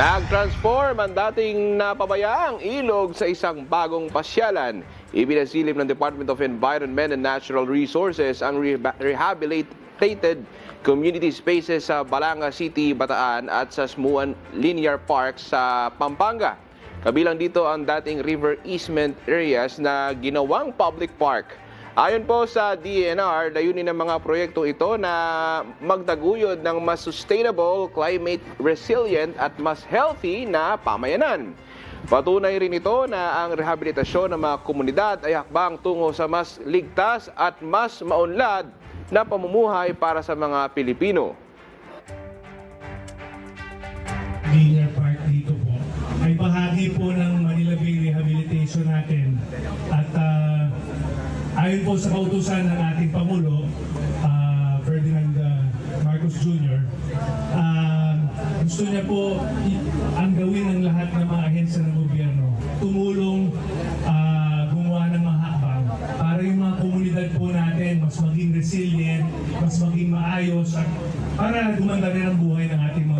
Nag-transform ang dating napabayaang ilog sa isang bagong pasyalan. Ibinasilip ng Department of Environment and Natural Resources ang rehabilitated community spaces sa Balanga City, Bataan at sa Smuan Linear Park sa Pampanga. Kabilang dito ang dating river easement areas na ginawang public park. Ayon po sa DENR, layunin ng mga proyekto ito na magtaguyod ng mas sustainable, climate resilient at mas healthy na pamayanan. Patunay rin ito na ang rehabilitasyon ng mga komunidad ay hakbang tungo sa mas ligtas at mas maunlad na pamumuhay para sa mga Pilipino. Linear Park dito po ay bahagi po ng Manila Bay Rehabilitation natin at ayon po sa kautusan ng ating Pangulo, Ferdinand Marcos Jr., gusto niya po ang gawin ng lahat ng mga ahensya ng gobyerno, tumulong gumawa ng mga hakbang para yung mga komunidad po natin mas maging resilient, mas maging maayos at para gumanda rin ang buhay ng ating mga